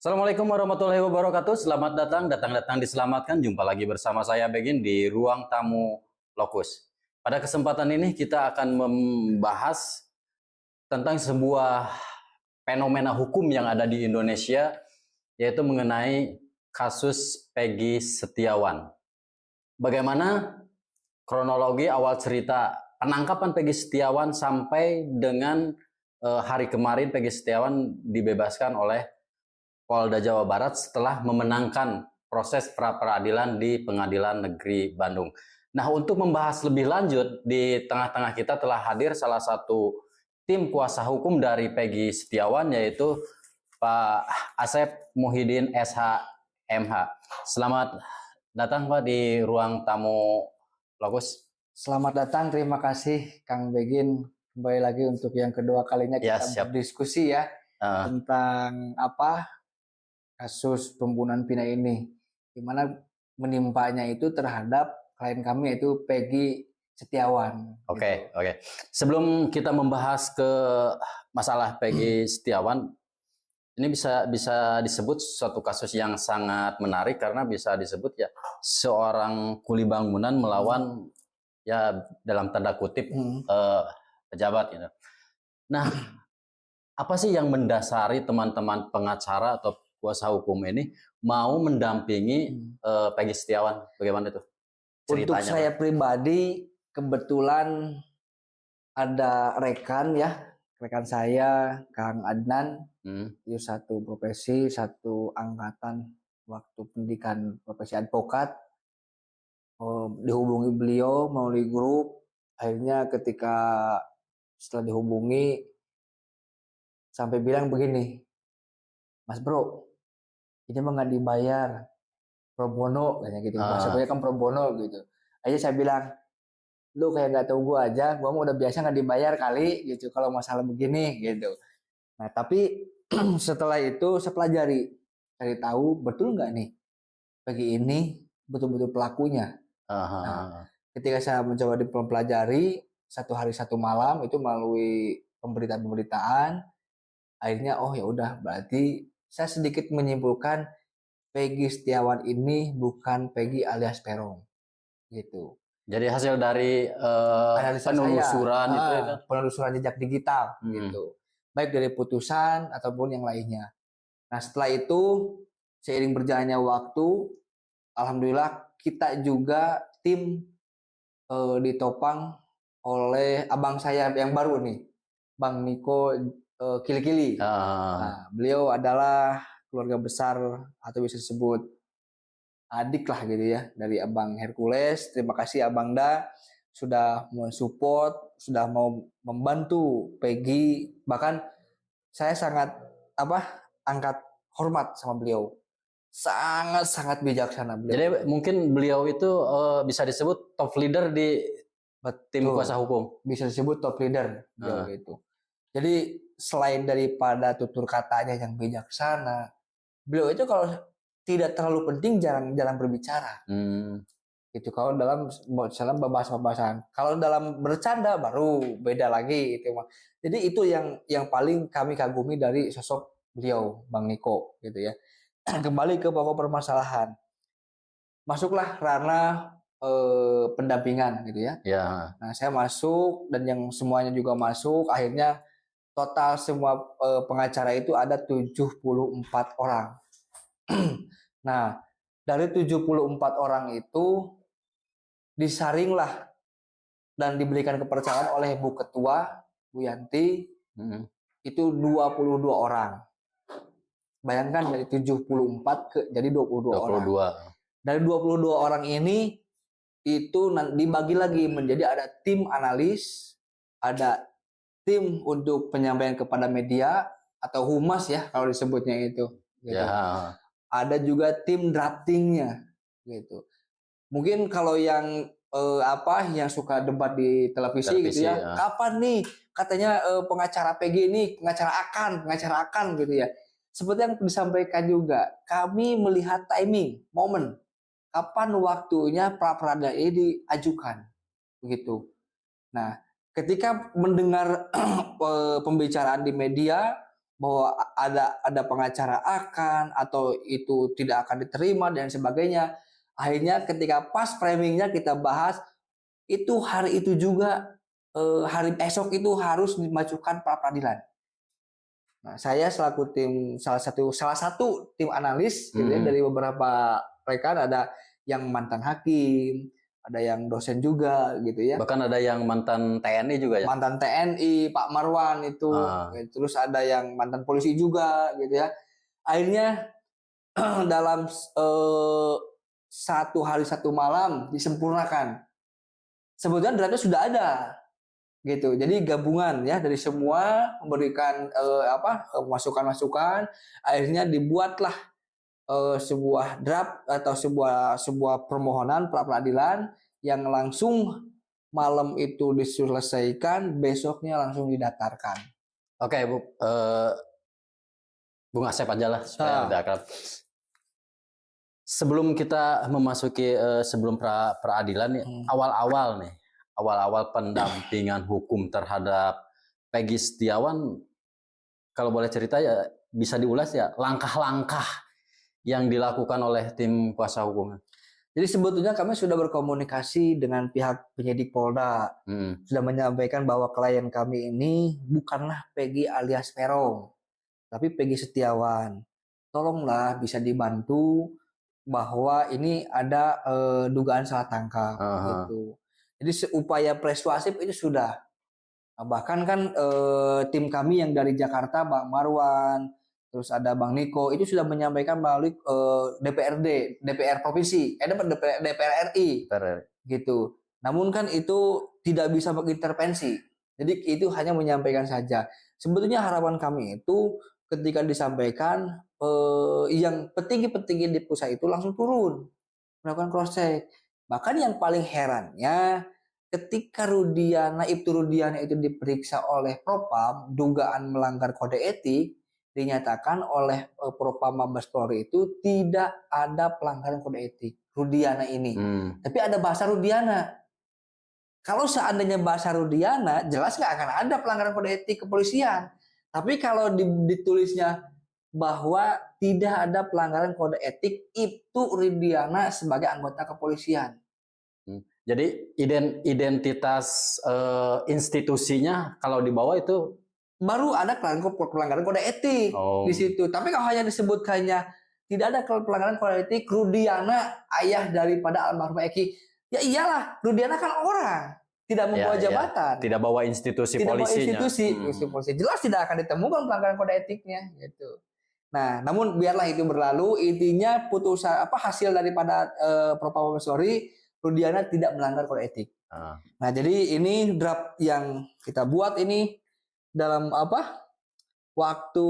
Assalamualaikum warahmatullahi wabarakatuh. Selamat datang diselamatkan. Jumpa lagi bersama saya Begin di ruang tamu Lokus. Pada kesempatan ini kita akan membahas tentang sebuah fenomena hukum yang ada di Indonesia, yaitu mengenai kasus Peggy Setiawan. Bagaimana kronologi awal cerita penangkapan Peggy Setiawan sampai dengan hari kemarin Peggy Setiawan dibebaskan oleh Polda Jawa Barat setelah memenangkan proses pra-peradilan di Pengadilan Negeri Bandung. Nah, untuk membahas lebih lanjut, di tengah-tengah kita telah hadir salah satu tim kuasa hukum dari Peggy Setiawan, yaitu Pak Asep Muhyiddin SH.MH. Selamat datang Pak di ruang tamu Lokus. Selamat datang, terima kasih Kang Begin. Kembali lagi untuk yang kedua kalinya kita berdiskusi ya tentang kasus pembunuhan Vina ini, di mana menimpanya itu terhadap klien kami yaitu Peggy Setiawan. Oke. Sebelum kita membahas ke masalah Peggy Setiawan, ini bisa disebut suatu kasus yang sangat menarik karena bisa disebut ya seorang kuli bangunan melawan ya dalam tanda kutip pejabat gitu. Nah, apa sih yang mendasari teman-teman pengacara atau kuasa hukum ini mau mendampingi Peggy Setiawan? Bagaimana itu ceritanya? Untuk saya pribadi, kebetulan ada rekan saya, Kang Adnan, itu satu profesi, satu angkatan waktu pendidikan profesi advokat. Dihubungi beliau melalui grup, akhirnya ketika setelah dihubungi sampai bilang begini, Mas Bro, ini mah nggak dibayar, pro bono kayaknya gitu. Maksudnya kan pro bono gitu. Aja saya bilang, lu kayak nggak tahu gua aja, gua mah udah biasa nggak dibayar kali gitu kalau masalah begini gitu. Nah tapi setelah itu saya pelajari, cari tahu betul nggak nih Peggy ini betul-betul pelakunya. Nah, ketika saya mencoba dipelajari satu hari satu malam itu melalui pemberitaan, akhirnya oh ya udah berarti saya sedikit menyimpulkan Peggy Setiawan ini bukan Peggy alias Peron gitu. Jadi hasil dari penelusuran itu ya kan? Penelusuran jejak digital gitu. Baik dari putusan ataupun yang lainnya. Nah, setelah itu seiring berjalannya waktu, alhamdulillah kita juga tim ditopang oleh abang saya yang baru nih, Bang Niko Kili-Kili. Nah, beliau adalah keluarga besar atau bisa disebut adik lah gitu ya dari Abang Hercules. Terima kasih Abang Da sudah mensupport, sudah mau membantu Peggy. Bahkan saya sangat angkat hormat sama beliau. Sangat bijaksana beliau. Jadi mungkin beliau itu bisa disebut top leader di tim kuasa hukum. Bisa disebut top leader gitu. Jadi selain daripada tutur katanya yang bijaksana, beliau itu kalau tidak terlalu penting jarang berbicara. Gitu. Kalau dalam pembahasan, kalau dalam bercanda baru beda lagi itu. Jadi itu yang paling kami kagumi dari sosok beliau, Bang Niko gitu ya. Kembali ke pokok permasalahan. Masuklah ranah pendampingan gitu ya. Nah, saya masuk dan yang semuanya juga masuk, akhirnya total semua pengacara itu ada 74 orang. Nah, dari 74 orang itu disaringlah dan diberikan kepercayaan oleh Bu Ketua, Bu Yanti, itu 22 orang. Bayangkan dari 74 jadi 22 orang. Dari 22 orang ini itu dibagi lagi menjadi ada tim analis, ada tim untuk penyampaian kepada media atau humas ya kalau disebutnya itu. Gitu. Ada juga tim draftingnya gitu. Mungkin kalau yang yang suka debat di televisi gitu ya, kapan nih katanya pengacara Peggy ini pengacara akan gitu ya. Seperti yang disampaikan juga, kami melihat timing, momen kapan waktunya pra-peradilan ini diajukan begitu. Nah, ketika mendengar pembicaraan di media, bahwa ada pengacara akan atau itu tidak akan diterima dan sebagainya. Akhirnya ketika pas framingnya kita bahas, itu hari itu juga hari esok itu harus dimajukan pra peradilan. Nah, saya selaku salah satu tim analis gitu ya, dari beberapa rekan, ada yang mantan hakim, ada yang dosen juga gitu ya. Bahkan ada yang mantan TNI juga ya. Mantan TNI, Pak Marwan itu, terus ada yang mantan polisi juga gitu ya. Akhirnya dalam 1 hari 1 malam disempurnakan. Sebetulnya draftnya sudah ada gitu. Jadi gabungan ya dari semua memberikan masukan-masukan, akhirnya dibuatlah sebuah draft atau sebuah permohonan pra peradilan yang langsung malam itu diselesaikan, besoknya langsung didaftarkan. Oke, Bu. Bung Asep aja lah supaya lebih akrab. Sebelum kita memasuki sebelum peradilan nih, awal-awal pendampingan hukum terhadap Peggy Setiawan, kalau boleh cerita ya bisa diulas ya langkah-langkah yang dilakukan oleh tim kuasa hukum. Jadi sebetulnya kami sudah berkomunikasi dengan pihak penyidik Polda, sudah menyampaikan bahwa klien kami ini bukanlah Peggy alias Peron, tapi Peggy Setiawan. Tolonglah bisa dibantu bahwa ini ada dugaan salah tangkap gitu. Jadi upaya persuasif itu sudah. Bahkan kan tim kami yang dari Jakarta, Bang Marwan, terus ada Bang Niko, itu sudah menyampaikan melalui DPR provinsi, DPR RI, gitu. Namun kan itu tidak bisa mengintervensi. Jadi itu hanya menyampaikan saja. Sebetulnya harapan kami itu ketika disampaikan yang petinggi-petinggi di pusat itu langsung turun melakukan cross check. Bahkan yang paling herannya ketika Ibtu Rudiana itu diperiksa oleh Propam dugaan melanggar kode etik, dinyatakan oleh Propam Mabes Polri itu tidak ada pelanggaran kode etik Rudiana ini. Tapi ada bahasa Rudiana. Kalau seandainya bahasa Rudiana, jelas nggak akan ada pelanggaran kode etik kepolisian. Tapi kalau ditulisnya bahwa tidak ada pelanggaran kode etik Ibtu Rudiana sebagai anggota kepolisian. Jadi identitas institusinya kalau di bawah itu baru ada pelanggaran kode etik di situ. Tapi kalau hanya disebutkannya tidak ada pelanggaran kode etik Rudiana, ayah daripada almarhum Eki, ya iyalah, Rudiana kan orang, tidak membawa jabatan, tidak bawa institusi tidak polisinya. Bawa institusi. Jelas tidak akan ditemukan pelanggaran kode etiknya gitu. Nah, namun biarlah itu berlalu. Intinya putusan hasil daripada Propam Mabes Polri, Rudiana tidak melanggar kode etik. Nah, jadi ini draft yang kita buat ini dalam waktu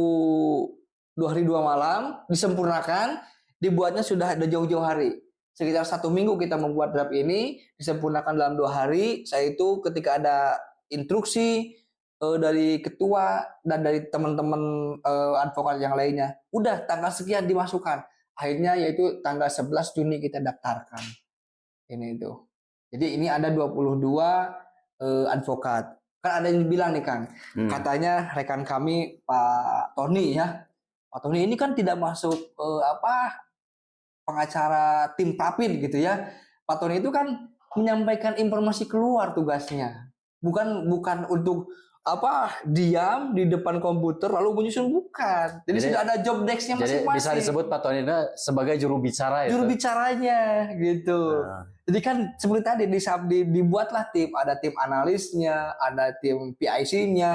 2 hari 2 malam disempurnakan, dibuatnya sudah ada jauh-jauh hari. Sekitar 1 minggu kita membuat draft ini, disempurnakan dalam 2 hari. Saya itu ketika ada instruksi dari ketua dan dari teman-teman advokat yang lainnya, udah tanggal sekian dimasukkan. Akhirnya yaitu tanggal 11 Juni kita daftarkan. Ini itu. Jadi ini ada 22 advokat. Kan ada yang bilang nih Kang, katanya rekan kami Pak Tony ya. Pak Tony ini kan tidak masuk pengacara tim Papin gitu ya. Pak Tony itu kan menyampaikan informasi keluar tugasnya. Bukan untuk diam di depan komputer lalu menyusun, bukan. Jadi sudah ada job desk-nya masing-masing. Jadi bisa disebut Pak Tony sebagai juru bicara Juru bicaranya gitu. Jadi kan seperti tadi dibuatlah tim, ada tim analisnya, ada tim PIC-nya,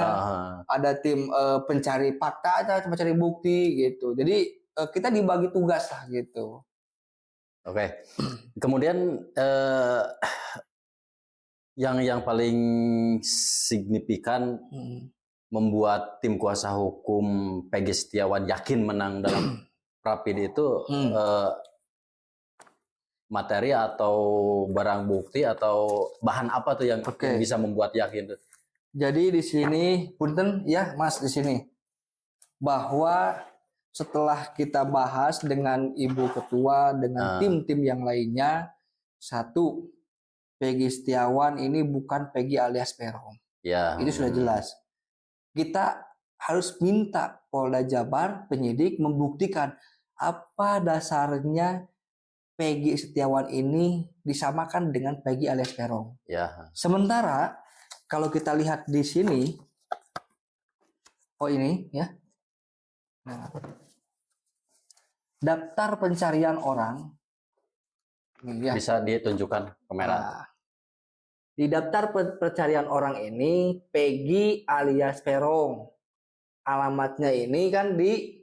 ada tim pencari fakta, ada pencari bukti gitu. Jadi kita dibagi tugas lah gitu. Oke. Kemudian yang paling signifikan membuat tim kuasa hukum Peggy Setiawan yakin menang dalam Rapid itu materi atau barang bukti atau bahan apa tuh yang bisa membuat yakin tuh? Jadi di sini punten ya Mas di sini bahwa setelah kita bahas dengan Ibu Ketua dengan tim-tim yang lainnya, satu, Peggy Setiawan ini bukan Peggy alias Peron. Ya. Itu sudah jelas. Kita harus minta Polda Jabar, penyidik membuktikan apa dasarnya Peggy Setiawan ini disamakan dengan Peggy alias Peron. Ya. Sementara kalau kita lihat di sini, oh ini ya, nah, daftar pencarian orang, ya. Bisa ditunjukkan kamera. Nah, di daftar pencarian orang ini Peggy alias Peron, alamatnya ini kan di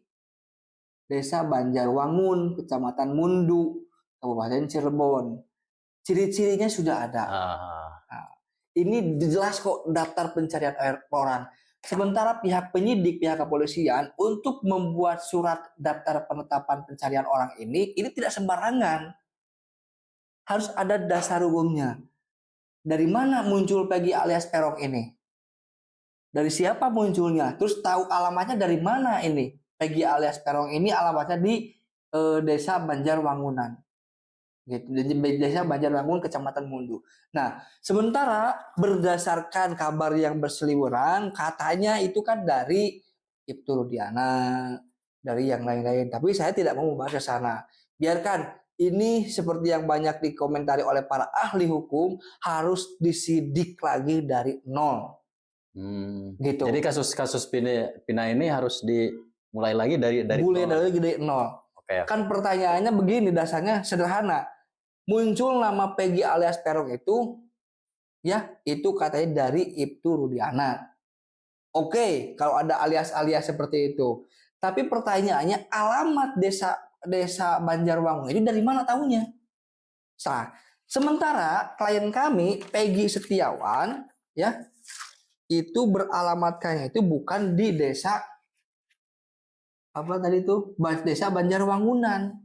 Desa Banjarwangun, Kecamatan Mundu, Kabupaten Cirebon. Ciri-cirinya sudah ada. Nah, ini jelas kok daftar pencarian orang. Sementara pihak penyidik, pihak kepolisian untuk membuat surat daftar penetapan pencarian orang ini tidak sembarangan. Harus ada dasar hukumnya. Dari mana muncul Peggy alias Peron ini? Dari siapa munculnya? Terus tahu alamatnya dari mana ini? Peggy alias Peron ini alamatnya di Desa Banjarwangunan. Gitu. Di Desa Banjarwangun, Kecamatan Mundu. Nah, sementara berdasarkan kabar yang berseliweran, katanya itu kan dari Ibtu Rudiana, dari yang lain-lain. Tapi saya tidak mau membahas ke sana. Biarkan ini seperti yang banyak dikomentari oleh para ahli hukum, harus disidik lagi dari nol. Gitu. Jadi kasus Pina ini harus dimulai lagi dari nol. Okay. Kan pertanyaannya begini, dasarnya sederhana. Muncul nama Peggy alias Peron itu, ya itu katanya dari Ibtu Rudiana. Oke, kalau ada alias-alias seperti itu. Tapi pertanyaannya, alamat desa Banjarwangun ini dari mana tahunya? Sementara klien kami Peggy Setiawan, ya, itu beralamatkannya itu bukan di desa apa tadi itu, Desa Banjarwangunan.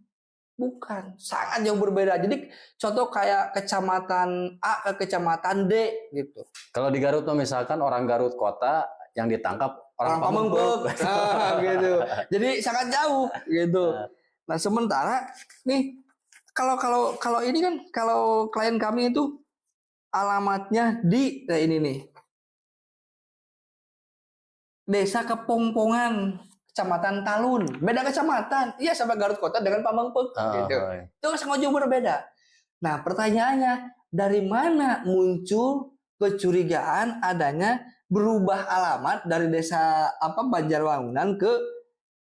Bukan, sangat jauh berbeda. Jadi contoh kayak kecamatan A ke kecamatan D gitu. Kalau di Garut tuh misalkan orang Garut kota yang ditangkap orang Pamengpeuk. Nah, gitu. Jadi sangat jauh gitu. Nah, sementara nih kalau ini kan, kalau klien kami itu alamatnya di ini nih. Desa Kepongpongan, Kecamatan Talun, beda kecamatan. Iya, sampai Garut kota dengan Pamengpeuk gitu. Itu sangat jauh berbeda. Nah, pertanyaannya, dari mana muncul kecurigaan adanya berubah alamat dari desa Banjarwangunan ke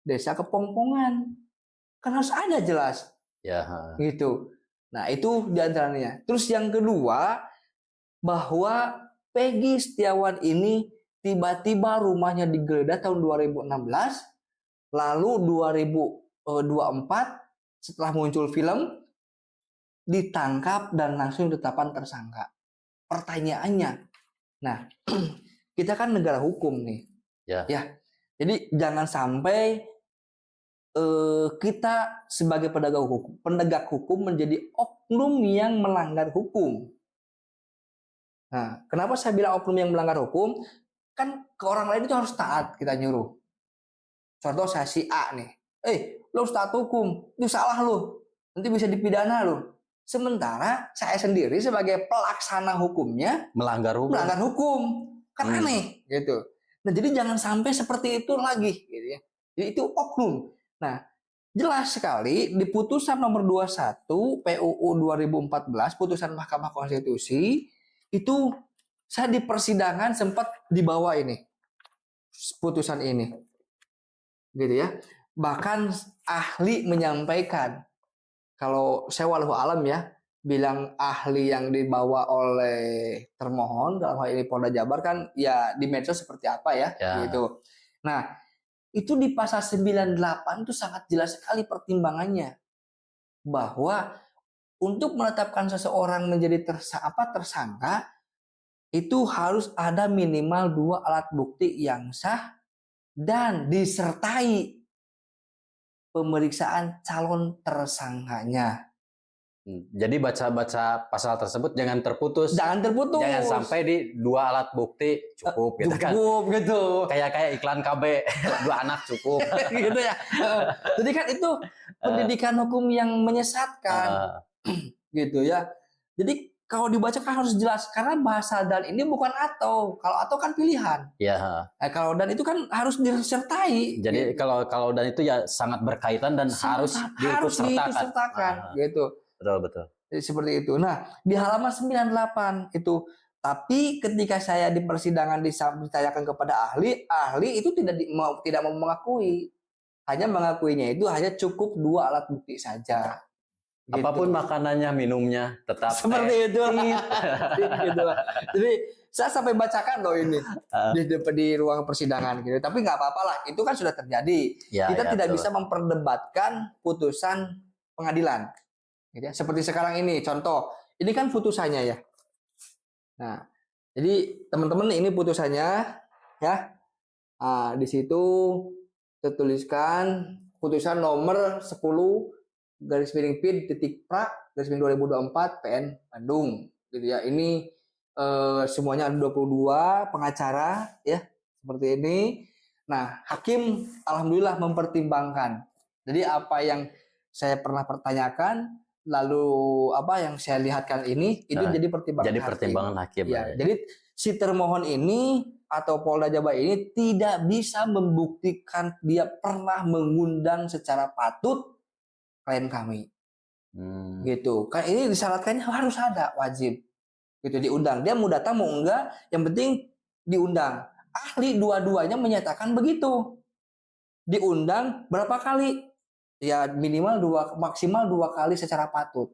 Desa Kepongpongan? Kan harus ada jelas. Ya. Gitu. Nah, itu diantaranya. Terus yang kedua, bahwa Peggy Setiawan ini tiba-tiba rumahnya digeledah tahun 2016. Lalu 2024 setelah muncul film ditangkap dan langsung ditetapkan tersangka. Pertanyaannya, nah kita kan negara hukum nih, ya. Jadi jangan sampai kita sebagai penegak hukum menjadi oknum yang melanggar hukum. Nah, kenapa saya bilang oknum yang melanggar hukum? Kan ke orang lain itu harus taat kita nyuruh. Contoh saya si A nih, lo harus taat hukum, itu salah lo, nanti bisa dipidana lo. Sementara saya sendiri sebagai pelaksana hukumnya melanggar hukum, kan aneh gitu. Nah, jadi jangan sampai seperti itu lagi, gitu ya. Jadi itu oknum. Nah, jelas sekali di putusan nomor 21 PUU 2014, putusan Mahkamah Konstitusi itu, saya di persidangan sempat dibawa ini putusan ini. Gitu ya. Bahkan ahli menyampaikan, kalau saya walau alam ya, bilang ahli yang dibawa oleh termohon dalam hal ini Polda Jabar kan ya di medsos seperti apa ya, gitu. Nah, itu di pasal 98 itu sangat jelas sekali pertimbangannya, bahwa untuk menetapkan seseorang menjadi tersangka itu harus ada minimal 2 alat bukti yang sah dan disertai pemeriksaan calon tersangkanya. Jadi baca-baca pasal tersebut jangan terputus. Jangan sampai di 2 alat bukti cukup gitu kan. Cukup gitu. Kayak iklan KB 2 anak cukup. Gitu ya. Jadi kan itu pendidikan hukum yang menyesatkan. Gitu ya. Jadi kalau dibaca kan harus jelas karena bahasa dan ini bukan atau. Kalau atau kan pilihan. Ya. Kalau dan itu kan harus disertai. Jadi kalau dan itu ya sangat berkaitan dan harus diikutsertakan. Gitu. Betul. Jadi, seperti itu. Nah, di halaman 98 itu. Tapi ketika saya di persidangan ditanyakan kepada ahli itu tidak mau mengakui. Hanya mengakuinya itu hanya cukup 2 alat bukti saja. Gitu. Apapun makanannya, minumnya, tetap seperti itu. Gitu. Jadi saya sampai bacakan loh ini di ruang persidangan gitu. Tapi nggak apa-apa lah, itu kan sudah terjadi. Kita tidak bisa memperdebatkan putusan pengadilan. Gitu ya. Seperti sekarang ini, contoh, ini kan putusannya ya. Nah, jadi teman-teman ini putusannya ya. Di situ tertuliskan putusan nomor 10 /PID.PRA/2024 PN Bandung gitu ya. Ini semuanya ada 22 pengacara ya, seperti ini. Nah, hakim alhamdulillah mempertimbangkan. Jadi apa yang saya pernah pertanyakan lalu apa yang saya lihatkan ini itu jadi pertimbangan hakim. Ya, jadi si termohon ini atau Polda Jabar ini tidak bisa membuktikan dia pernah mengundang secara patut klien kami. Gitu. Kayak ini disyaratkannya harus ada, wajib. Gitu, diundang. Dia mau datang mau enggak, yang penting diundang. Ahli dua-duanya menyatakan begitu. Diundang berapa kali? Ya minimal maksimal 2 kali secara patut.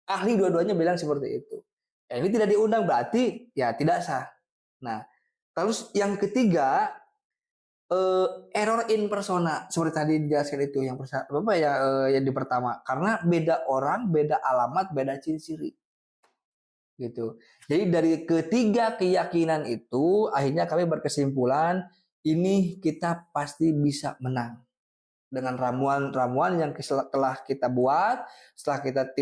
Ahli dua-duanya bilang seperti itu. Ya, ini tidak diundang berarti ya tidak sah. Nah, terus yang ketiga error in persona seperti tadi dijelaskan itu yang yang di pertama, karena beda orang, beda alamat, beda ciri-ciri gitu. Jadi dari ketiga keyakinan itu akhirnya kami berkesimpulan ini kita pasti bisa menang dengan ramuan-ramuan yang telah kita buat, setelah kita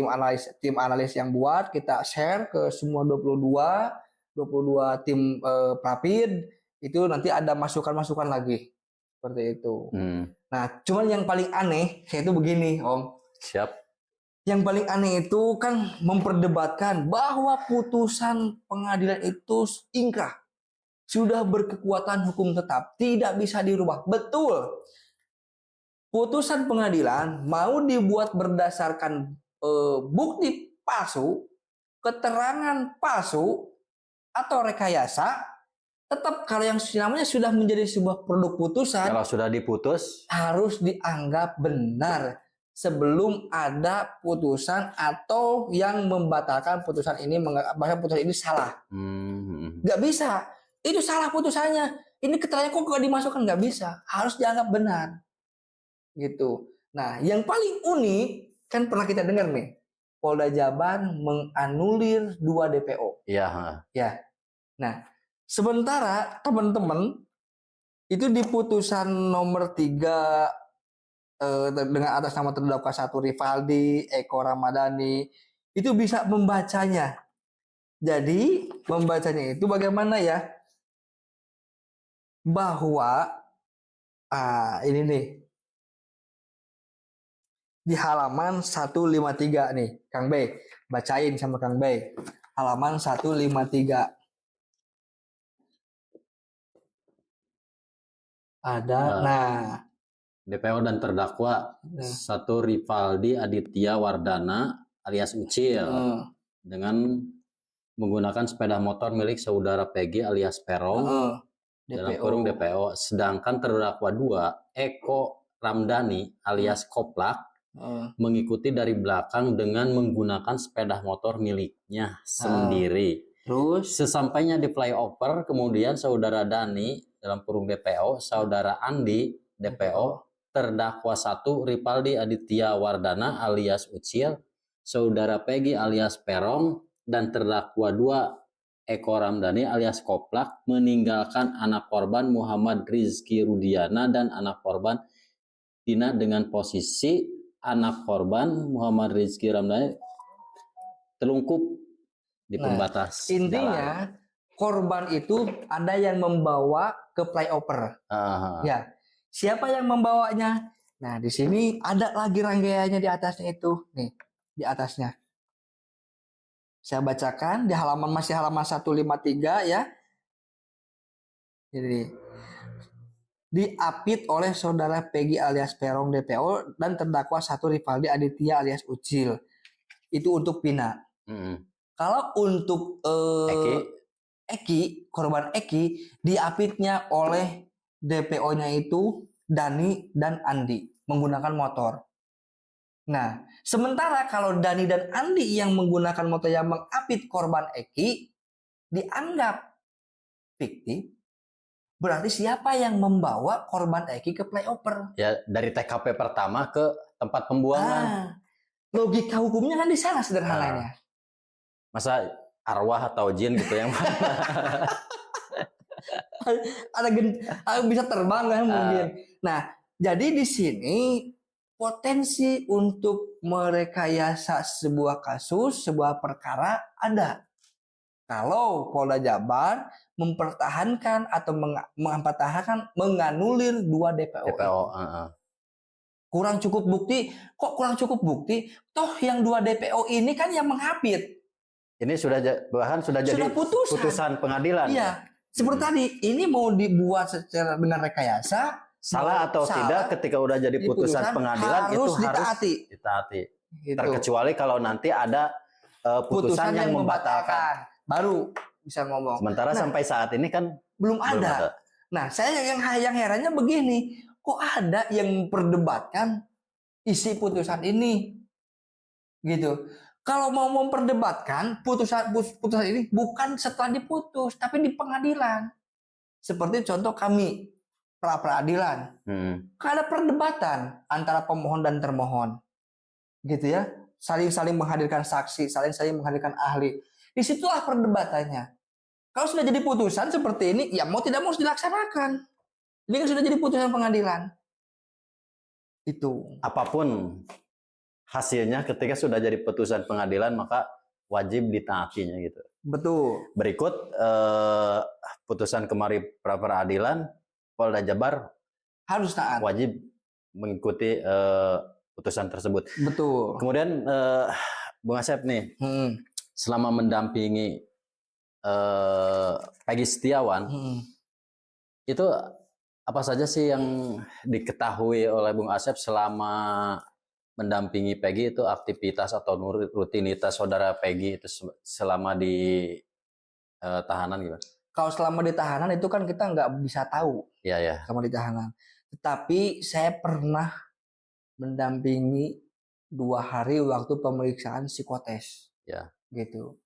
tim analis yang buat, kita share ke semua 22 tim Prapid. Itu nanti ada masukan-masukan lagi seperti itu. Nah, cuman yang paling aneh yaitu begini, Om. Siap. Yang paling aneh itu kan memperdebatkan bahwa putusan pengadilan itu ingkrah, sudah berkekuatan hukum tetap, tidak bisa dirubah. Betul. Putusan pengadilan mau dibuat berdasarkan bukti palsu, keterangan palsu, atau rekayasa. Tetap kalau yang namanya sudah menjadi sebuah produk putusan, kalau sudah diputus harus dianggap benar sebelum ada putusan atau yang membatalkan putusan ini, bahkan putusan ini salah. Nggak bisa, itu salah putusannya. Ini keterangan kok nggak dimasukkan, nggak bisa, harus dianggap benar. Gitu. Nah, yang paling unik kan pernah kita dengar nih, Polda Jabar menganulir 2 DPO. Iya. Ya. Nah, sementara teman-teman itu di putusan nomor 3 dengan atas nama terdakwa 1 Rivaldi, Eko Ramadhani itu bisa membacanya. Jadi membacanya itu bagaimana ya? Bahwa ini nih di halaman 153 nih, Kang Bey, bacain sama Kang Bey. Halaman 153. Ada, nah DPO dan terdakwa 1 Rivaldi Aditya Wardana alias Ucil dengan menggunakan sepeda motor milik saudara Peggy alias Peron dalam kurung DPO. Sedangkan terdakwa 2 Eko Ramdhani alias Koplak mengikuti dari belakang dengan menggunakan sepeda motor miliknya sendiri. Terus sesampainya di flyover, kemudian saudara Dani dalam kurung DPO, saudara Andi DPO, terdakwa 1 Rivaldi Aditya Wardana alias Ucil, saudara Peggy alias Perong, dan terdakwa 2 Eko Ramdhani alias Koplak meninggalkan anak korban Muhammad Rizky Rudiana dan anak korban Tina dengan posisi anak korban Muhammad Rizky Ramdhani terlungkup di pembatas. Intinya jalan. Korban itu ada yang membawa ke flyover. Ya, siapa yang membawanya? Nah, di sini ada lagi rangkaiannya di atasnya itu, nih, di atasnya. Saya bacakan di masih halaman 153 ya. Jadi diapit oleh saudara Peggy alias Peron DPO dan terdakwa 1 Rivaldi Aditya alias Ucil. Itu untuk Pina. Kalau untuk Eki, korban Eki, diapitnya oleh DPO-nya itu Dani dan Andi menggunakan motor. Nah, sementara kalau Dani dan Andi yang menggunakan motor yang mengapit korban Eki dianggap fiktif, berarti siapa yang membawa korban Eki ke flyover? Ya, dari TKP pertama ke tempat pembuangan. Logika hukumnya kan di sana sederhananya. Masa arwah atau jin gitu yang ada bisa terbang kan mungkin. Nah, jadi di sini potensi untuk merekayasa sebuah kasus, sebuah perkara ada. Kalau Polda Jabar mempertahankan atau menganulir 2 DPO. Kurang cukup bukti. Kok kurang cukup bukti? Toh yang 2 DPO ini kan yang menghapit. Ini bahkan sudah jadi putusan pengadilan. Iya. Seperti tadi, ini mau dibuat secara dengan rekayasa. Salah atau tidak ketika udah jadi putusan pengadilan itu harus ditaati. Gitu. Terkecuali kalau nanti ada putusan yang membatalkan. Baru bisa ngomong. Sementara sampai saat ini kan belum ada. Nah, saya yang herannya begini, kok ada yang memperdebatkan isi putusan ini? Gitu. Kalau mau memperdebatkan putusan ini bukan setelah diputus, tapi di pengadilan. Seperti contoh kami pra peradilan. Ada perdebatan antara pemohon dan termohon. Gitu ya. Saling menghadirkan saksi, saling menghadirkan ahli. Disitulah perdebatannya. Kalau sudah jadi putusan seperti ini, ya mau tidak mau harus dilaksanakan. Ini kan sudah jadi putusan pengadilan. Itu. Apapun hasilnya ketika sudah jadi putusan pengadilan, maka wajib ditaatinya gitu. Betul. Berikut putusan kemarin pra peradilan, Polda Jabar harus taat, wajib mengikuti putusan tersebut. Betul. Kemudian Bung Asep nih, selama mendampingi Peggy Setiawan, itu apa saja sih yang diketahui oleh Bung Asep selama mendampingi Peggy, itu aktivitas atau rutinitas saudara Peggy itu selama di tahanan gimana? Kalau selama di tahanan itu kan kita nggak bisa tahu. Iya. Selama di tahanan. Tetapi saya pernah mendampingi 2 hari waktu pemeriksaan psikotes. Ya. Gitu.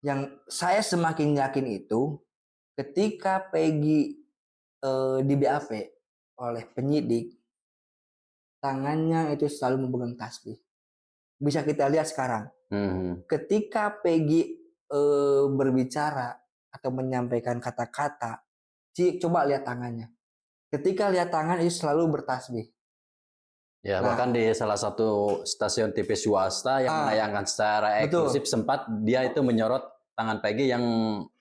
Yang saya semakin yakin itu ketika Peggy di BAP oleh penyidik, tangannya itu selalu memegang tasbih. Bisa kita lihat sekarang. Ketika Peggy berbicara atau menyampaikan kata-kata, coba lihat tangannya. Ketika lihat tangan itu selalu bertasbih. Ya, bahkan di salah satu stasiun TV swasta yang menayangkan secara eksklusif sempat dia itu menyorot tangan Peggy yang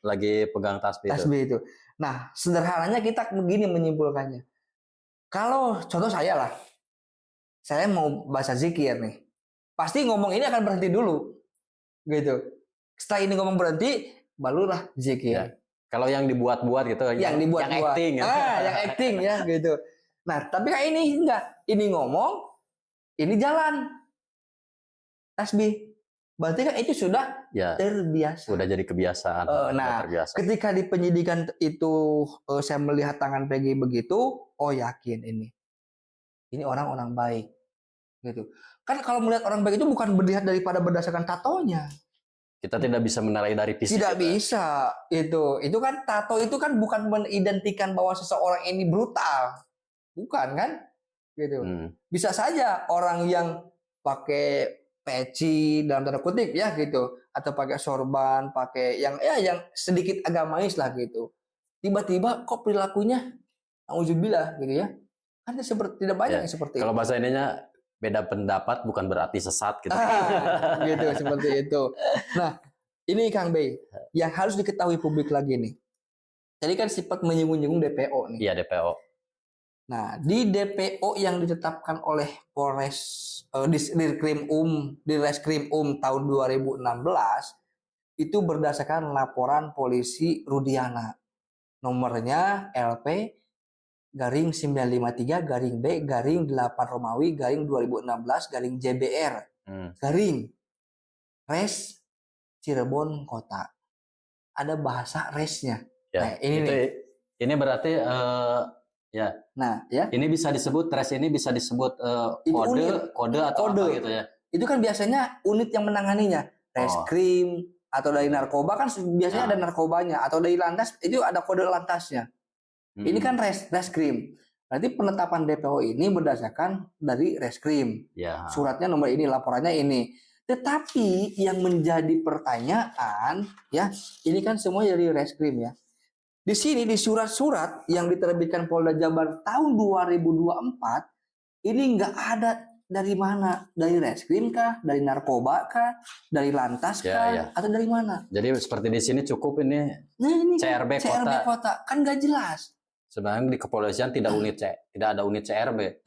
lagi pegang tasbih itu. Nah, sederhananya kita begini menyimpulkannya. Kalau contoh saya lah, saya mau baca zikir nih, pasti ngomong ini akan berhenti dulu, gitu. Setelah ini ngomong berhenti, barulah zikir. Ya. Kalau yang dibuat-buat gitu, yang acting, yang acting ya, gitu. Nah, tapi kayak ini enggak, ini ngomong, ini jalan, tasbih. Berarti kan itu sudah terbiasa. Sudah jadi kebiasaan. Nah, terbiasa. Ketika di penyidikan itu saya melihat tangan Peggy begitu, oh yakin ini orang-orang baik, gitu. Kan kalau melihat orang baik itu bukan dilihat daripada berdasarkan tatonya. Kita tidak bisa menilai dari fisik. Tidak bisa. Itu kan tato itu kan bukan mengidentikan bahwa seseorang ini brutal. Bukan kan? Gitu. Bisa saja orang yang pakai peci dalam tanda kutip ya gitu, atau pakai sorban, pakai yang sedikit agamais lah gitu. Tiba-tiba kok perilakunya auzubillah gitu ya. Kan seperti tidak banyak yang seperti kalau bahasa ininya beda pendapat bukan berarti sesat gitu. Gitu seperti itu. Nah, ini Kang Bey yang harus diketahui publik lagi nih. Jadi kan sifat menyinggung-nyinggung DPO nih. Iya, DPO. Nah, di DPO yang ditetapkan oleh Polres di Reskrim tahun 2016 itu berdasarkan laporan polisi Rudiana. Nomornya LP garing 953 garing B garing 8 Romawi garing 2016 garing JBR garing Res Cirebon Kota. Ada bahasa resnya. Ya, nah, ini itu, nih. Ini berarti ya. Nah, ya. Ini bisa disebut res ini bisa disebut kode atau kode. apa gitu ya. Itu kan biasanya unit yang menanganinya. Reskrim atau dari narkoba kan biasanya ada narkobanya, atau dari lantas itu ada kode lantasnya. Ini kan reskrim. Berarti penetapan DPO ini berdasarkan dari reskrim. Ya. Suratnya nomor ini, laporannya ini. Tetapi yang menjadi pertanyaan ya, ini kan semua dari reskrim ya. Di sini di surat-surat yang diterbitkan Polda Jabar tahun 2024 ini nggak ada dari mana, dari reskrim kah, dari narkoba kah, dari lantas kah, atau dari mana? Jadi seperti di sini cukup ini, CRB kota kan nggak jelas. Sebenarnya di kepolisian tidak ada unit CRB.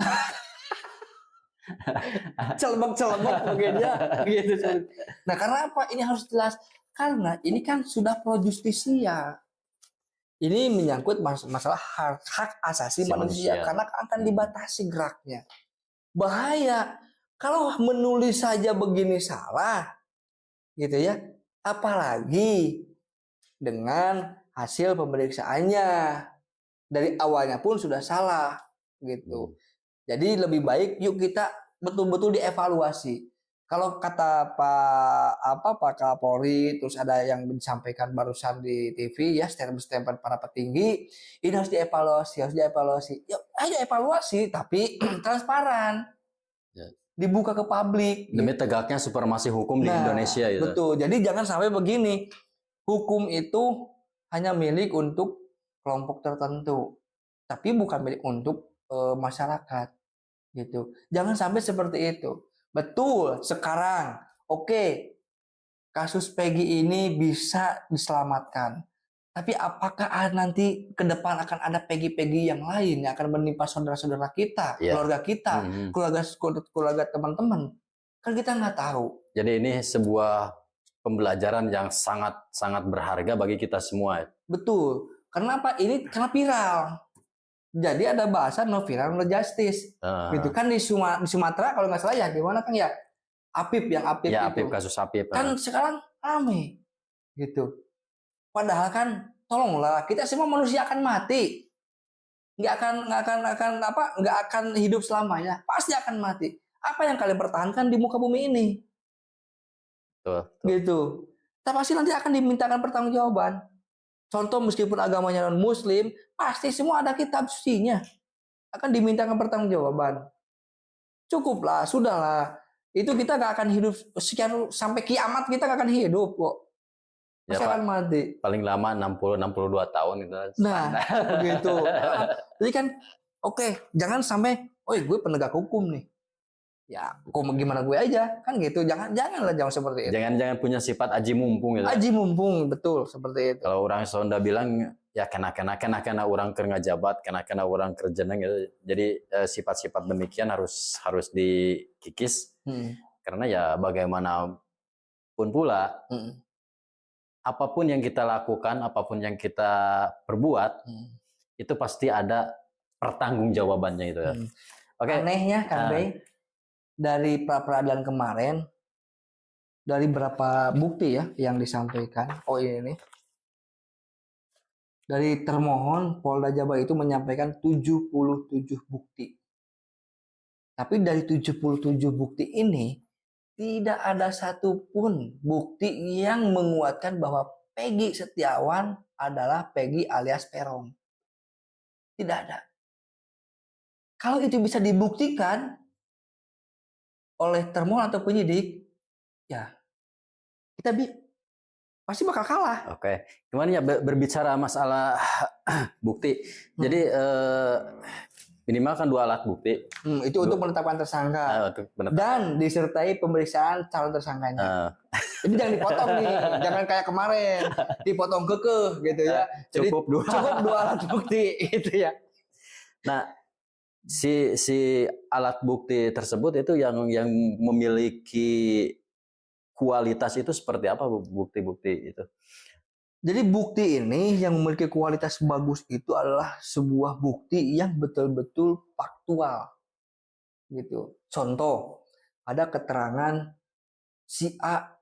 Celebek bagiannya gitu. Nah, karena apa? Ini harus jelas karena ini kan sudah pro justisia. Ini menyangkut masalah hak asasi manusia karena akan dibatasi geraknya. Bahaya kalau menulis saja begini salah, gitu ya. Apalagi dengan hasil pemeriksaannya dari awalnya pun sudah salah, gitu. Jadi lebih baik yuk kita betul-betul dievaluasi. Kalau kata Pak Kapolri, terus ada yang disampaikan barusan di TV ya, statement para petinggi, ini harus dievaluasi. Yuk, ayo evaluasi, tapi transparan, dibuka ke publik. Demi tegaknya supremasi hukum di Indonesia. Gitu. Betul. Jadi jangan sampai begini, hukum itu hanya milik untuk kelompok tertentu, tapi bukan milik untuk masyarakat, gitu. Jangan sampai seperti itu. Betul, sekarang oke, kasus Peggy ini bisa diselamatkan. Tapi apakah nanti ke depan akan ada Peggy yang lain yang akan menimpa saudara-saudara kita, keluarga kita, keluarga teman-teman? Kan kita nggak tahu. Jadi ini sebuah pembelajaran yang sangat berharga bagi kita semua. Betul. Kenapa? Ini karena viral. Jadi ada bahasa no viral no justice, gitu kan di Sumatera kalau nggak salah ya, gimana kan ya, Apip ya, itu. Apip, kasus Apip. Kan sekarang rame, gitu. Padahal kan, tolonglah, kita semua manusia akan mati, nggak akan hidup selamanya, pasti akan mati. Apa yang kalian pertahankan di muka bumi ini? Tuh. Gitu. Kita pasti nanti akan dimintakan pertanggungjawaban. Contoh meskipun agamanya non-muslim, pasti semua ada kitab sucinya. Akan dimintakan pertanggungjawaban. Cukuplah, sudahlah. Itu kita gak akan hidup sekian sampai kiamat, kita gak akan hidup kok. Pasti akan mati. Paling lama 60-62 tahun gitu. Nah, begitu. Jadi kan oke, jangan sampai, gue penegak hukum nih. Ya, kok gimana gue aja, kan gitu. Janganlah seperti itu. Jangan punya sifat aji mumpung gitu. Aji mumpung, betul seperti itu. Kalau orang Sunda bilang ya kena orang keur ngajabat, kena orang kerjeneng gitu. Jadi sifat-sifat demikian harus dikikis. Karena ya bagaimanapun pula apapun yang kita lakukan, apapun yang kita perbuat itu pasti ada pertanggungjawabannya itu ya. Oke. Anehnya kan, Bay, dari pra-peradilan kemarin, dari berapa bukti ya yang disampaikan. Ini dari termohon Polda Jabar itu menyampaikan 77 bukti. Tapi dari 77 bukti ini tidak ada satupun bukti yang menguatkan bahwa Peggy Setiawan adalah Peggy alias Peron. Tidak ada. Kalau itu bisa dibuktikan oleh termohon atau penyidik, ya kita pasti bakal kalah. Oke, gimana ya berbicara masalah bukti. Jadi minimal kan 2 alat bukti. Itu untuk penetapan tersangka dan disertai pemeriksaan calon tersangkanya. Jadi jangan dipotong nih, jangan kayak kemarin dipotong kekeh gitu ya. Jadi cukup 2 alat bukti itu ya. Nah, si alat bukti tersebut itu yang memiliki kualitas itu seperti apa bukti-bukti itu? Jadi bukti ini yang memiliki kualitas bagus itu adalah sebuah bukti yang betul-betul faktual. Gitu. Contoh, ada keterangan si A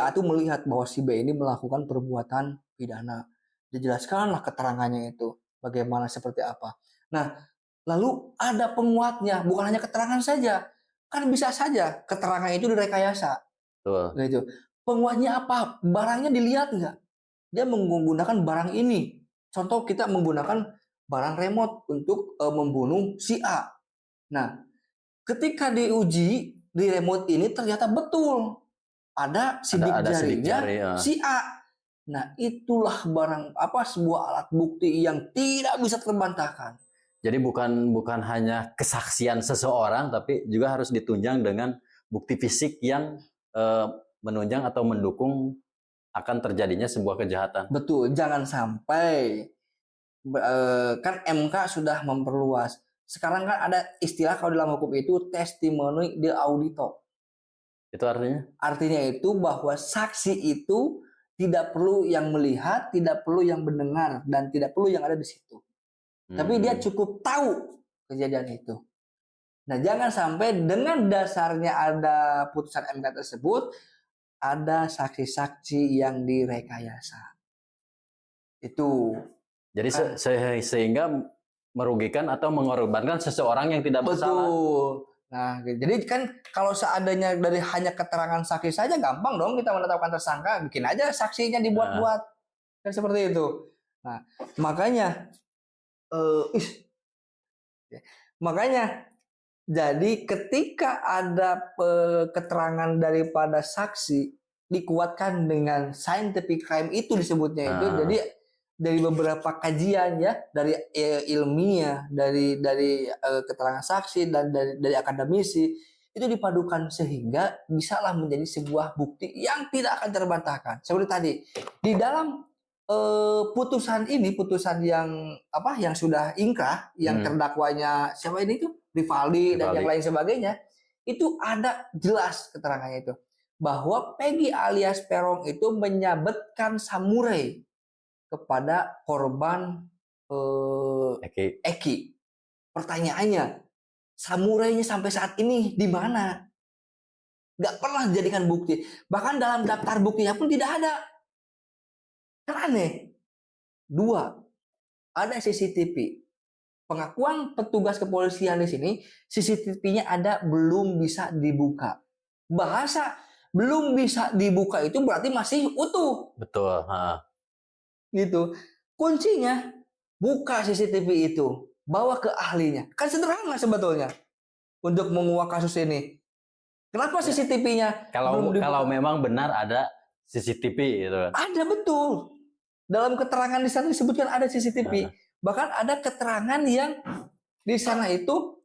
itu melihat bahwa si B ini melakukan perbuatan pidana. Dijelaskanlah keterangannya itu bagaimana seperti apa. Nah, lalu ada penguatnya, bukan hanya keterangan saja. Kan bisa saja keterangan itu direkayasa. Betul. Gitu. Penguatnya apa? Barangnya dilihat nggak? Dia menggunakan barang ini. Contoh kita menggunakan barang remote untuk membunuh si A. Nah, ketika diuji di remote ini ternyata betul ada sidik jarinya si A. Nah, itulah sebuah alat bukti yang tidak bisa terbantahkan. Jadi bukan hanya kesaksian seseorang, tapi juga harus ditunjang dengan bukti fisik yang menunjang atau mendukung akan terjadinya sebuah kejahatan. Betul, jangan sampai kan MK sudah memperluas. Sekarang kan ada istilah kalau dalam hukum itu testimoni de audito. Itu artinya? Artinya itu bahwa saksi itu tidak perlu yang melihat, tidak perlu yang mendengar, dan tidak perlu yang ada di situ. Tapi dia cukup tahu kejadian itu. Nah, jangan sampai dengan dasarnya ada putusan MK tersebut, ada saksi-saksi yang direkayasa. Itu. Jadi sehingga merugikan atau mengorbankan seseorang yang tidak bersalah. Betul. Nah, jadi kan kalau seandainya dari hanya keterangan saksi saja gampang dong kita menetapkan tersangka, bikin aja saksinya dibuat-buat. Kan seperti itu. Nah, makanya jadi ketika ada keterangan daripada saksi dikuatkan dengan scientific crime itu disebutnya itu. Jadi dari beberapa kajian ya, dari ilmiah, dari keterangan saksi dan dari akademisi itu dipadukan sehingga bisalah menjadi sebuah bukti yang tidak akan terbantahkan. Seperti tadi di dalam putusan yang sudah ingkrah, yang terdakwanya siapa ini tuh Rivaldi dan yang lain sebagainya, itu ada jelas keterangannya itu bahwa Peggy alias Peron itu menyabetkan samurai kepada korban Eki. Pertanyaannya, samurainya sampai saat ini di mana? Gak pernah dijadikan bukti. Bahkan dalam daftar buktinya pun tidak ada. Kan aneh. 2, ada CCTV. Pengakuan petugas kepolisian di sini, CCTV-nya ada belum bisa dibuka. Bahasa belum bisa dibuka itu berarti masih utuh. Betul. Gitu. Kuncinya buka CCTV itu, bawa ke ahlinya. Kan sederhana sebetulnya untuk menguak kasus ini. Kenapa CCTV-nya kalau memang benar ada CCTV gitu. Ada betul. Dalam keterangan di sana disebutkan ada CCTV. Bahkan ada keterangan yang di sana itu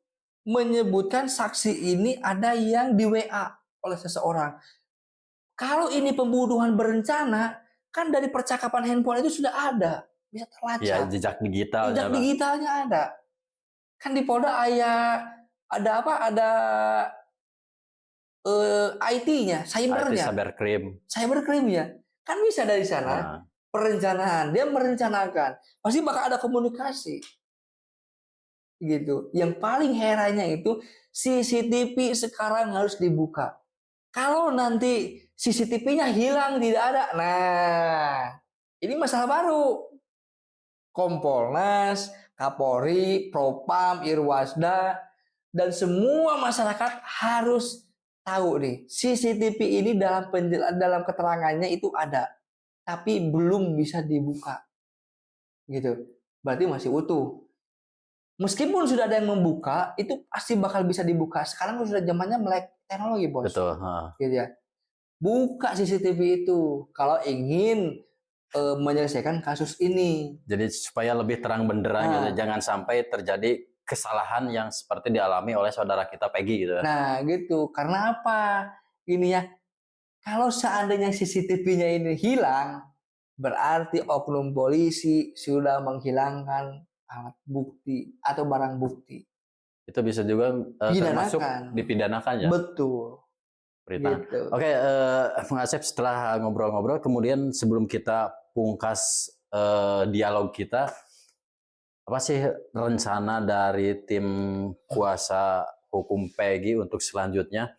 menyebutkan saksi ini ada yang di WA oleh seseorang. Kalau ini pembunuhan berencana, kan dari percakapan handphone itu sudah ada, bisa terlacak. Ya, jejak digitalnya. Jejak digitalnya ada. Kan di Polda ada IT-nya, cybernya. Cybercrime ya. Kan bisa dari sana. Perencanaan, dia merencanakan. Pasti bakal ada komunikasi. Gitu. Yang paling herannya itu CCTV sekarang harus dibuka. Kalau nanti CCTV-nya hilang, tidak ada. Nah, ini masalah baru. Kompolnas, Kapolri, Propam, Irwasda, dan semua masyarakat harus tahu nih, CCTV ini dalam keterangannya itu ada, tapi belum bisa dibuka. Gitu. Berarti masih utuh. Meskipun sudah ada yang membuka, itu pasti bakal bisa dibuka. Sekarang sudah zamannya melek teknologi, Bos. Betul. Gitu ya. Buka CCTV itu kalau ingin menyelesaikan kasus ini. Jadi supaya lebih terang benderang gitu. Jangan sampai terjadi kesalahan yang seperti dialami oleh saudara kita Peggy gitu. Nah, gitu. Karena apa? Ini ya. Kalau seandainya CCTV-nya ini hilang, berarti oknum polisi sudah menghilangkan alat bukti atau barang bukti. Itu bisa juga termasuk dipidanakan ya? Betul. Gitu. Oke, Bang Asep, setelah ngobrol-ngobrol, kemudian sebelum kita pungkas dialog kita, apa sih rencana dari tim kuasa hukum Peggy untuk selanjutnya?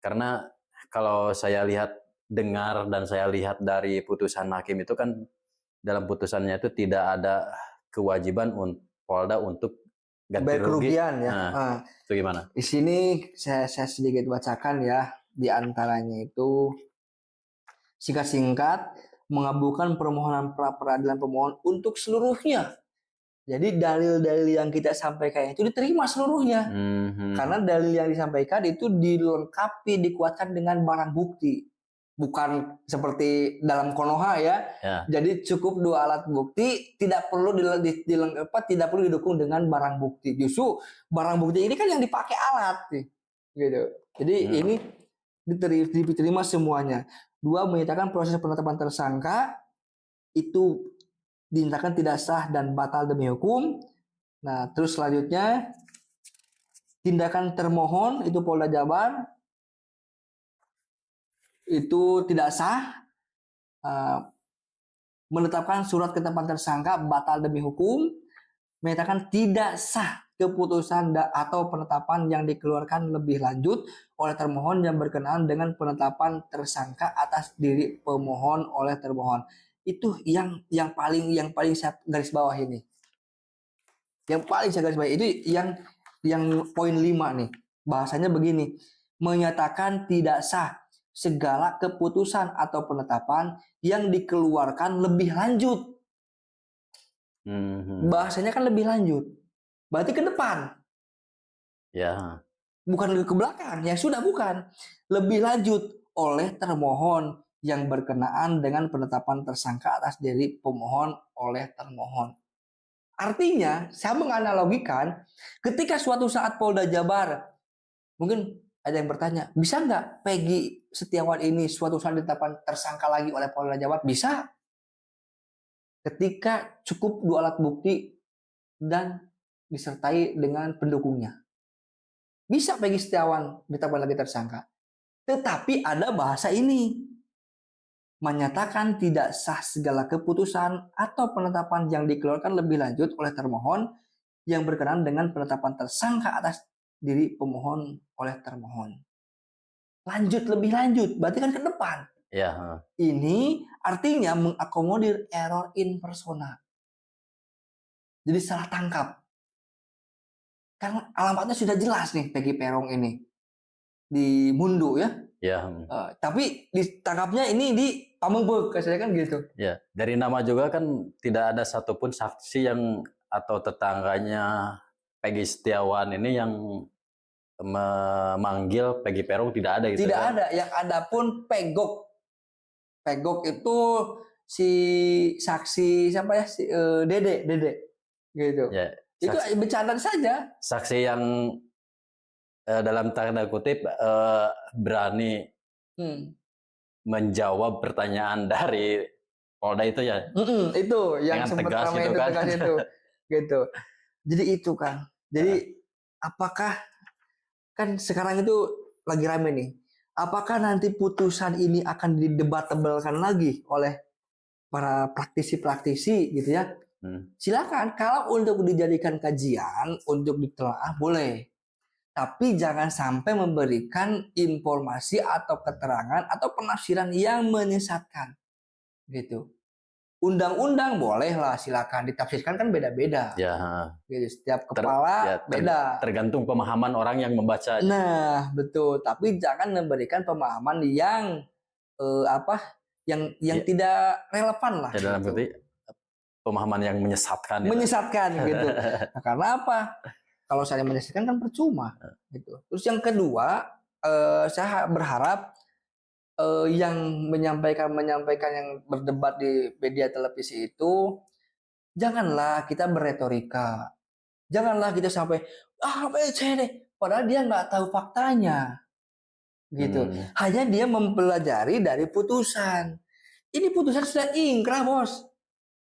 Karena kalau saya dengar dan saya lihat dari putusan hakim itu kan dalam putusannya itu tidak ada kewajiban Polda untuk ganti rugi. Kerugian ya. Nah, itu gimana? Di sini saya sedikit bacakan ya. Di antaranya itu singkat-singkat mengabulkan permohonan pra peradilan pemohon untuk seluruhnya. Jadi dalil-dalil yang kita sampaikan itu diterima seluruhnya. Karena dalil yang disampaikan itu dilengkapi, dikuatkan dengan barang bukti. Bukan seperti dalam Konoha ya. Jadi cukup 2 alat bukti, tidak perlu tidak perlu didukung dengan barang bukti. Justru barang bukti ini kan yang dipakai alat nih. Gitu. Jadi ini diterima semuanya. 2, menyatakan proses penetapan tersangka itu dinyatakan tidak sah dan batal demi hukum. Nah, terus selanjutnya tindakan termohon itu Polda Jabar itu tidak sah, menetapkan surat ketetapan tersangka batal demi hukum, menyatakan tidak sah keputusan atau penetapan yang dikeluarkan lebih lanjut oleh termohon yang berkenaan dengan penetapan tersangka atas diri pemohon oleh termohon. Itu yang paling saya garis bawah ini. Yang paling saya garis bawah itu yang poin 5 nih. Bahasanya begini, menyatakan tidak sah segala keputusan atau penetapan yang dikeluarkan lebih lanjut. Bahasanya kan lebih lanjut. Berarti ke depan. Ya. Bukan ke belakang, yang sudah bukan. Lebih lanjut oleh termohon yang berkenaan dengan penetapan tersangka atas diri pemohon oleh termohon. Artinya, saya menganalogikan ketika suatu saat Polda Jabar, mungkin ada yang bertanya, bisa nggak Peggy Setiawan ini suatu saat ditetapkan tersangka lagi oleh Polda Jabar? Bisa. Ketika cukup 2 alat bukti dan disertai dengan pendukungnya. Bisa Peggy Setiawan ditetapkan lagi tersangka. Tetapi ada bahasa ini. Menyatakan tidak sah segala keputusan atau penetapan yang dikeluarkan lebih lanjut oleh termohon yang berkenaan dengan penetapan tersangka atas diri pemohon oleh termohon. Lanjut, lebih lanjut, berarti kan ke depan. Ya. Ini artinya mengakomodir error in persona. Jadi salah tangkap. Karena alamatnya sudah jelas nih Peggy Peron ini. Di Mundu ya. Ya. Tapi ditangkapnya ini di Pamengpeuk, saya kan gitu. Ya, dari nama juga kan tidak ada satupun saksi yang atau tetangganya Peggy Setiawan ini yang memanggil Peggy Peron, tidak ada gitu. Tidak ada, yang ada pun Pegok. Pegok itu si saksi siapa ya? Si Dede gitu. Ya, itu bercanda saja. Saksi yang dalam tanda kutip berani menjawab pertanyaan dari Polda itu ya. Itu yang sempat ramai itu, tegas itu. Gitu. Jadi itu kan. Jadi apakah kan sekarang itu lagi rame nih. Apakah nanti putusan ini akan didebatable-kan lagi oleh para praktisi-praktisi gitu ya? Silakan, kalau untuk dijadikan kajian, untuk ditelaah boleh. Tapi jangan sampai memberikan informasi atau keterangan atau penafsiran yang menyesatkan. Gitu. Undang-undang bolehlah, silakan ditafsirkan, kan beda-beda. Ya. Gitu. Setiap kepala beda. Tergantung pemahaman orang yang membaca. Nah, betul. Tapi jangan memberikan pemahaman yang yang tidak relevan lah. Ya, dalam arti pemahaman yang menyesatkan. Menyesatkan gitu. Nah, karena apa? Kalau saya menyelesaikan kan percuma gitu. Terus yang kedua, saya berharap yang menyampaikan yang berdebat di media televisi itu janganlah kita berretorika. Janganlah kita sampai padahal dia nggak tahu faktanya. Gitu. Hanya dia mempelajari dari putusan. Ini putusan sudah ingkrah, Bos.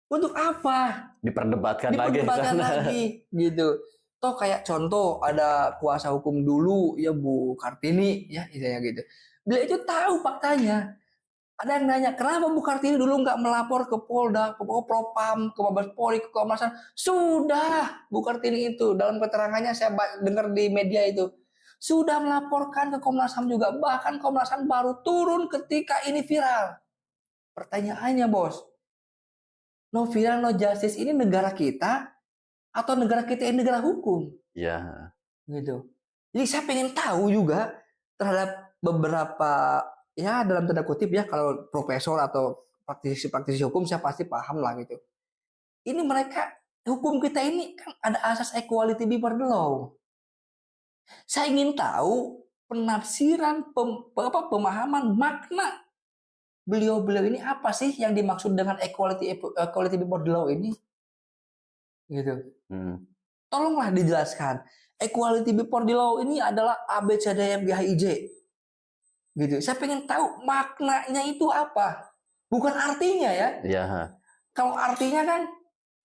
Untuk apa? Diperdebatkan lagi gitu. Toh kayak contoh ada kuasa hukum dulu ya Bu Kartini ya istilahnya gitu. Beliau itu tahu faktanya. Ada yang nanya, kenapa Bu Kartini dulu nggak melapor ke Polda, ke Propam, ke Mabes Polri, ke Komnas HAM? Sudah, Bu Kartini itu dalam keterangannya saya dengar di media itu sudah melaporkan ke Komnas HAM juga. Bahkan Komnas HAM baru turun ketika ini viral. Pertanyaannya, bos, no viral no justice ini negara kita atau negara kita ini negara hukum? Ya. Gitu. Jadi saya pengen tahu juga terhadap beberapa, ya dalam tanda kutip ya, kalau profesor atau praktisi hukum saya pasti paham lah gitu. Ini mereka, hukum kita ini kan ada asas equality before the law. Saya ingin tahu penafsiran, pemahaman makna beliau-beliau ini apa sih yang dimaksud dengan equality before the law ini, gitu. Tolonglah dijelaskan. Equality before the law ini adalah A B C D E F G H I J, gitu. Saya pengen tahu maknanya itu apa, bukan artinya ya. Ya. Kalau artinya kan,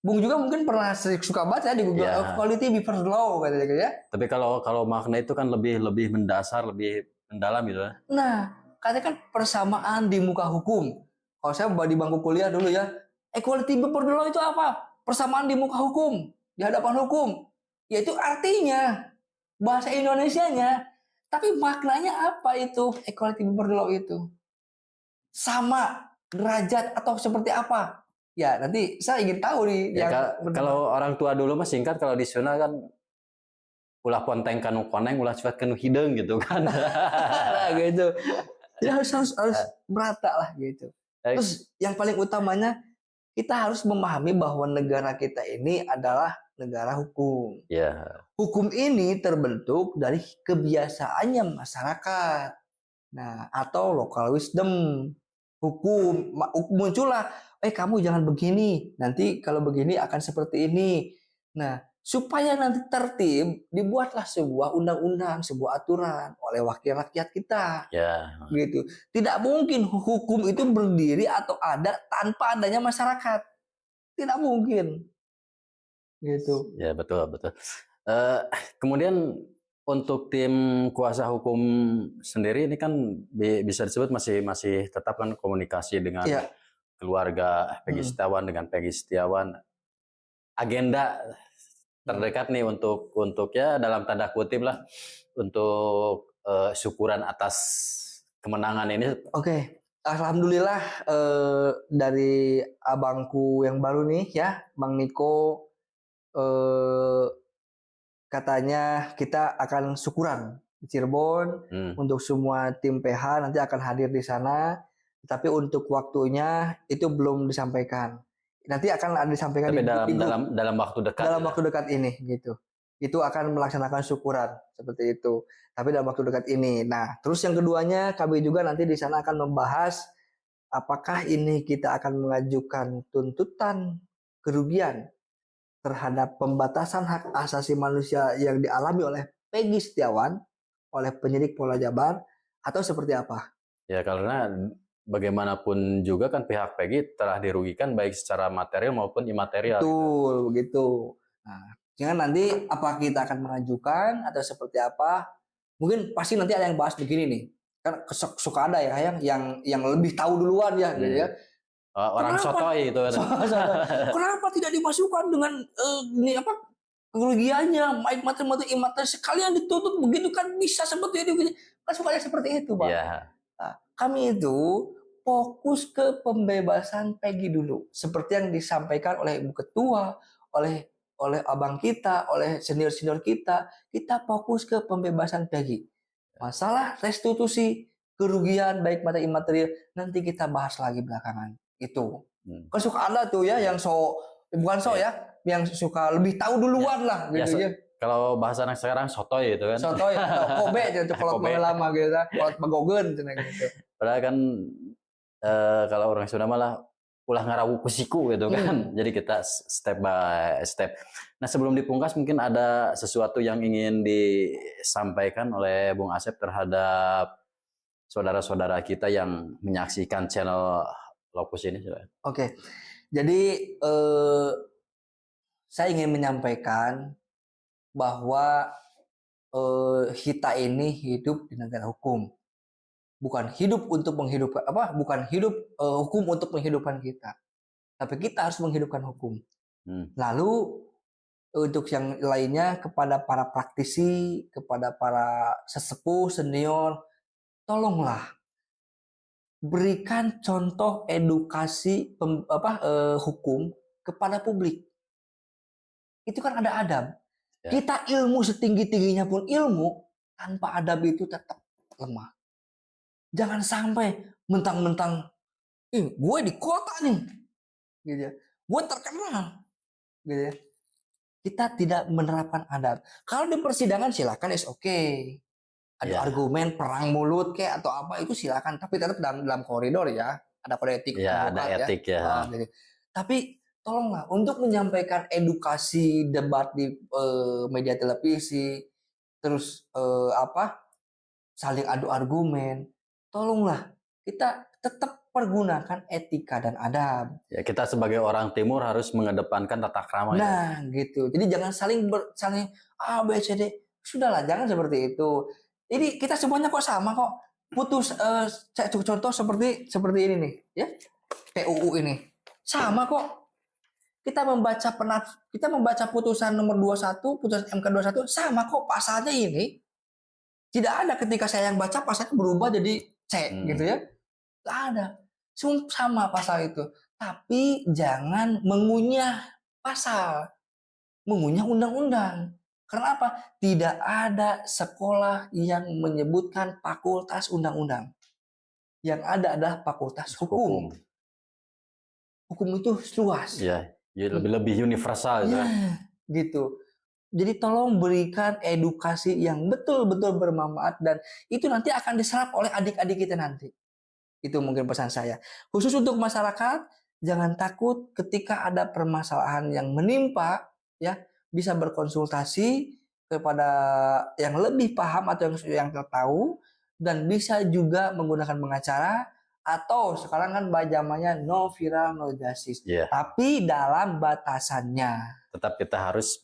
Bung juga mungkin pernah suka baca di Google, ya. equality before the law katanya ya. Tapi kalau makna itu kan lebih mendasar, lebih mendalam gitu. Nah, katanya kan persamaan di muka hukum. Kalau saya di bangku kuliah dulu ya, equality before the law itu apa? Persamaan di muka hukum, di hadapan hukum. Yaitu artinya bahasa Indonesianya. Tapi maknanya apa itu equality before the law itu? Sama, derajat, atau seperti apa? Ya, nanti saya ingin tahu nih. Ya, kalau orang tua dulu mah singkat, kalau di Sunda kan ulah ponteng kanu koneng, ulah sifat kanu hidung gitu kan. Gitu. Jadi harus merata lah gitu. Terus yang paling utamanya, kita harus memahami bahwa negara kita ini adalah negara hukum. Ya. Hukum ini terbentuk dari kebiasaannya masyarakat. Nah, atau local wisdom. Hukum muncullah, kamu jangan begini, nanti kalau begini akan seperti ini. Nah, supaya nanti tertib, dibuatlah sebuah undang-undang, sebuah aturan oleh wakil rakyat kita. Ya. Gitu. Tidak mungkin hukum itu berdiri atau ada tanpa adanya masyarakat. Tidak mungkin. Gitu. Ya, betul. Kemudian untuk tim kuasa hukum sendiri ini kan bisa disebut masih tetap kan komunikasi dengan keluarga Peggy Setiawan, dengan Peggy Setiawan. Agenda terdekat nih untuk ya dalam tanda kutip lah untuk syukuran atas kemenangan ini. Oke. Alhamdulillah dari abangku yang baru nih ya, Bang Niko, katanya kita akan syukuran di Cirebon untuk semua tim PH nanti akan hadir di sana. Tapi untuk waktunya itu belum disampaikan. Nanti akan disampaikan dalam waktu dekat. Dalam waktu dekat ini gitu. Itu akan melaksanakan syukuran seperti itu. Tapi dalam waktu dekat ini. Nah, terus yang keduanya kami juga nanti di sana akan membahas apakah ini kita akan mengajukan tuntutan kerugian terhadap pembatasan hak asasi manusia yang dialami oleh Peggy Setiawan oleh penyidik Polda Jabar atau seperti apa? Ya, karena bagaimanapun juga kan pihak Peggy telah dirugikan baik secara material maupun imaterial. Betul, begitu. Nah, jangan nanti apa kita akan mengajukan atau seperti apa? Mungkin pasti nanti ada yang bahas begini nih. Kan suka ada ya yang lebih tahu duluan ya, gitu ya. Orang sotoy itu. Kenapa tidak dimasukkan dengan ini apa kerugiannya, baik materi imater sekalian dituntut begitu kan bisa seperti itu. Kan sukanya seperti itu, Pak. Yeah. Nah, kami itu fokus ke pembebasan Peggy dulu, seperti yang disampaikan oleh Ibu Ketua, oleh abang kita, oleh senior kita fokus ke pembebasan Peggy. Masalah restitusi kerugian baik materi imaterial nanti kita bahas lagi belakangan. Itu. Kan suka ada tuh ya yang yang suka lebih tahu duluan lah gitu ya. Kalau bahasa anak sekarang sotoy gitu kan. Sotoy atau kobe itu kalau lama gitu, kalau bagogen gitu. Padahal kan kalau orang Sunda malah ulah ngarawu kusiku gitu kan. Jadi kita step by step. Nah, sebelum dipungkas mungkin ada sesuatu yang ingin disampaikan oleh Bung Asep terhadap saudara-saudara kita yang menyaksikan channel Lokus ini. Oke. Jadi saya ingin menyampaikan bahwa kita ini hidup di negara hukum. bukan hidup untuk menghidupkan bukan hidup hukum untuk menghidupkan kita, tapi kita harus menghidupkan hukum. Lalu untuk yang lainnya, kepada para praktisi, kepada para sesepuh senior, tolonglah berikan contoh edukasi hukum kepada publik. Itu kan ada adab. Kita ilmu setinggi-tingginya pun ilmu, tanpa adab itu tetap lemah. Jangan sampai mentang-mentang, gue di kota nih, gitu ya, gue terkenal, gitu ya. Kita tidak menerapkan adab. Kalau di persidangan silakan, is okay. Ada argumen perang mulut kayak atau apa itu silakan, tapi tetap dalam koridor ya. Ada kode etik. Ya, ada etik ya. Gitu. Tapi tolonglah untuk menyampaikan edukasi debat di media televisi, terus saling adu argumen. Tolonglah kita tetap pergunakan etika dan adab. Ya, kita sebagai orang timur harus mengedepankan tata krama. Nah, gitu. Jadi jangan saling A, B, C, D. Sudahlah, jangan seperti itu. Jadi kita semuanya kok sama kok. Putus contoh seperti ini nih, ya. PUU ini. Sama kok. Kita membaca putusan nomor 21, putusan MK 21, sama kok pasalnya ini. Tidak ada ketika saya yang baca pasalnya berubah jadi C gitu ya. Tidak ada. Sama pasal itu. Tapi jangan mengunyah pasal. Mengunyah undang-undang. Karena apa? Tidak ada sekolah yang menyebutkan fakultas undang-undang. Yang ada adalah fakultas hukum. Hukum itu luas. Ya, lebih universal. Ya, gitu. Jadi tolong berikan edukasi yang betul-betul bermanfaat, dan itu nanti akan diserap oleh adik-adik kita nanti. Itu mungkin pesan saya. Khusus untuk masyarakat, jangan takut ketika ada permasalahan yang menimpa, ya, bisa berkonsultasi kepada yang lebih paham atau yang tahu, dan bisa juga menggunakan pengacara, atau sekarang kan zamannya no viral no justice. Tapi dalam batasannya. Tetap kita harus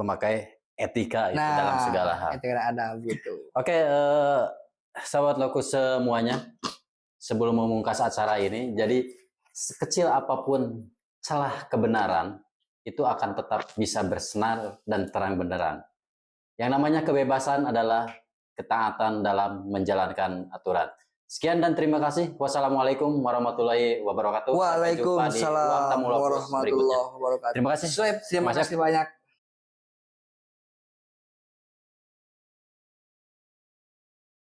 memakai etika itu dalam segala hal. Etika ada gitu. Oke, sahabat Lokus semuanya, sebelum memungkas acara ini, jadi sekecil apapun celah kebenaran itu akan tetap bisa bersinar dan terang benderang. Yang namanya kebebasan adalah ketaatan dalam menjalankan aturan. Sekian dan terima kasih. Wassalamualaikum warahmatullahi wabarakatuh. Waalaikumsalam warahmatullahi wabarakatuh. Terima kasih. Terima kasih banyak.